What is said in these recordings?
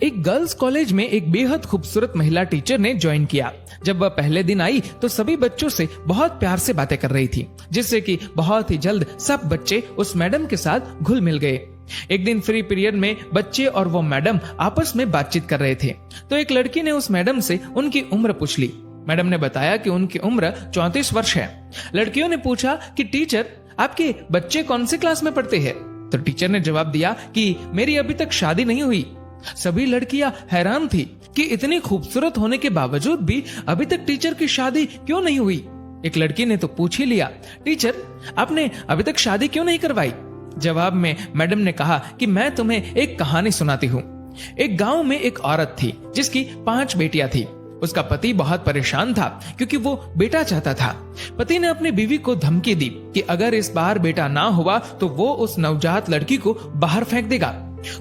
एक girls college में एक बेहद खूबसूरत महिला टीचर ने ज्वाइन किया। जब वह पहले दिन आई तो सभी बच्चों से बहुत प्यार से बातें कर रही थी, जिससे कि बहुत ही जल्द सब बच्चे उस मैडम के साथ घुल मिल गए। एक दिन फ्री पीरियड में बच्चे और वो मैडम आपस में बातचीत कर रहे थे, तो एक लड़की ने उस मैडम से उनकी उम्र पूछ ली। मैडम ने बताया कि उनकी उम्र 34 वर्ष है। लड़कियों ने पूछा कि टीचर, आपके बच्चे कौन से क्लास में पढ़ते हैं? तो टीचर ने जवाब दिया कि मेरी अभी तक शादी नहीं हुई। सभी लड़कियां हैरान थी कि इतनी खूबसूरत होने के बावजूद भी अभी तक टीचर की शादी क्यों नहीं हुई। एक लड़की ने तो पूछ ही लिया, टीचर आपने अभी तक शादी क्यों नहीं करवाई? जवाब में मैडम ने कहा कि मैं तुम्हें एक कहानी सुनाती हूँ। एक गांव में एक औरत थी जिसकी 5 बेटियां थी। उसका पति बहुत परेशान था क्योंकि वो बेटा चाहता था। पति ने अपनी बीवी को धमकी दी कि अगर इस बार बेटा ना हुआ तो वो उस नवजात लड़की को बाहर फेंक देगा।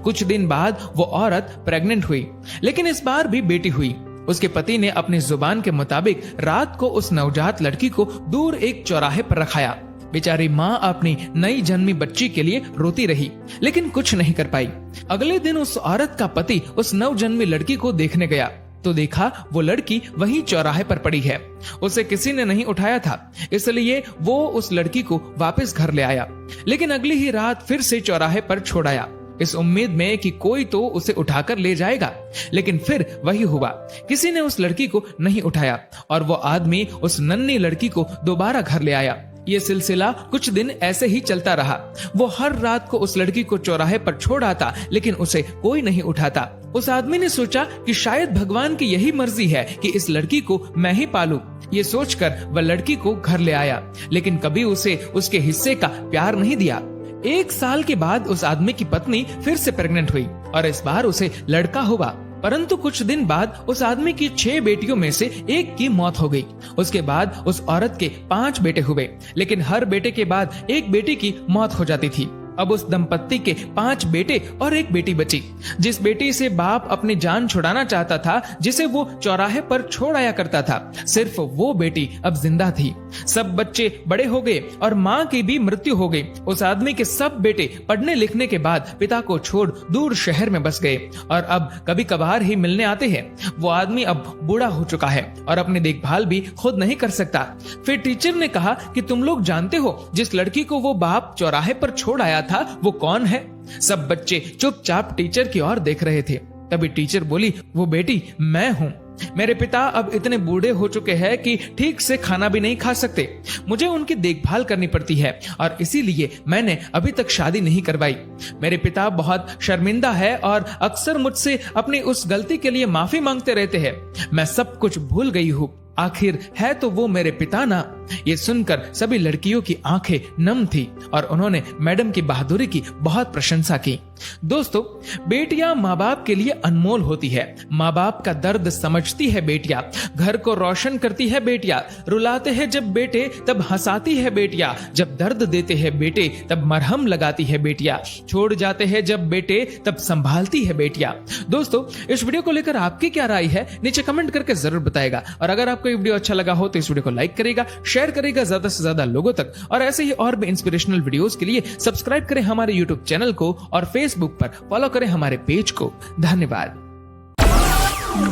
कुछ दिन बाद वो औरत प्रेग्नेंट हुई, लेकिन इस बार भी बेटी हुई। उसके पति ने अपनी जुबान के मुताबिक रात को उस नवजात लड़की को दूर एक चौराहे पर रखाया। बेचारी माँ अपनी नई जन्मी बच्ची के लिए रोती रही, लेकिन कुछ नहीं कर पाई। अगले दिन उस औरत का पति उस नवजन्मी लड़की को देखने गया तो देखा वो लड़की वहीं चौराहे पर पड़ी है। उसे किसी ने नहीं उठाया था, इसलिए वो उस लड़की को वापस घर ले आया, लेकिन अगली ही रात फिर से चौराहे पर छोड़ आया, इस उम्मीद में कि कोई तो उसे उठाकर ले जाएगा। लेकिन फिर वही हुआ, किसी ने उस लड़की को नहीं उठाया और वो आदमी उस नन्ही लड़की को दोबारा घर ले आया। ये सिलसिला कुछ दिन ऐसे ही चलता रहा। वो हर रात को उस लड़की को चौराहे पर छोड़ आता, लेकिन उसे कोई नहीं उठाता। उस आदमी ने सोचा कि शायद भगवान की यही मर्जी है कि इस लड़की को मैं ही पालूं। ये सोचकर वह लड़की को घर ले आया, लेकिन कभी उसे उसके हिस्से का प्यार नहीं दिया। 1 साल के बाद उस आदमी की पत्नी फिर से प्रेग्नेंट हुई और इस बार उसे लड़का हुआ। परंतु कुछ दिन बाद उस आदमी की 6 बेटियों में से एक की मौत हो गई। उसके बाद उस औरत के 5 बेटे हुए, लेकिन हर बेटे के बाद एक बेटी की मौत हो जाती थी। अब उस दंपत्ति के 5 बेटे और एक बेटी बची। जिस बेटी से बाप अपनी जान छुड़ाना चाहता था, जिसे वो चौराहे पर छोड़ आया करता था, सिर्फ वो बेटी अब जिंदा थी। सब बच्चे बड़े हो गए और माँ की भी मृत्यु हो गई। उस आदमी के सब बेटे पढ़ने लिखने के बाद पिता को छोड़ दूर शहर में बस गए और अब कभी कभार ही मिलने आते हैं। वो आदमी अब बूढ़ा हो चुका है और अपनी देखभाल भी खुद नहीं कर सकता। फिर टीचर ने कहा कि तुम लोग जानते हो जिस लड़की को वो बाप चौराहे पर छोड़ आया था वो कौन है? सब बच्चे चुपचाप टीचर की ओर देख रहे थे। तभी टीचर बोली, वो बेटी मैं हूँ। मेरे पिता अब इतने बूढ़े हो चुके हैं कि ठीक से खाना भी नहीं खा सकते। मुझे उनकी देखभाल करनी पड़ती है और इसीलिए मैंने अभी तक शादी नहीं करवाई। मेरे पिता बहुत शर्मिंदा है और अक्सर मुझसे अपनी उस गलती के लिए माफी मांगते रहते हैं। मैं सब कुछ भूल गई हूँ। आखिर है तो वो मेरे पिता ना। ये सुनकर सभी लड़कियों की आंखें नम थी और उन्होंने मैडम की बहादुरी की बहुत प्रशंसा की। दोस्तों, बेटियां माँ बाप के लिए अनमोल होती है। माँ बाप का दर्द समझती है बेटियां, घर को रोशन करती है बेटियां। रुलाते हैं जब बेटे तब हंसाती है बेटियां, जब दर्द देते हैं बेटे तब मरहम लगाती है बेटियां, छोड़ जाते हैं जब बेटे तब संभालती है बेटियां। दोस्तों, इस वीडियो को लेकर आपकी क्या राय है नीचे कमेंट करके जरूर बताएगा। और अगर आपको ये वीडियो अच्छा लगा हो तो इस वीडियो को लाइक करेगा, शेयर करेगा ज्यादा से ज्यादा लोगों तक, और ऐसे ही और भी इंस्पिरेशनल वीडियोस के लिए सब्सक्राइब करें हमारे यूट्यूब चैनल को और फेसबुक पर फॉलो करें हमारे पेज को। धन्यवाद।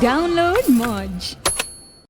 डाउनलोड मौज।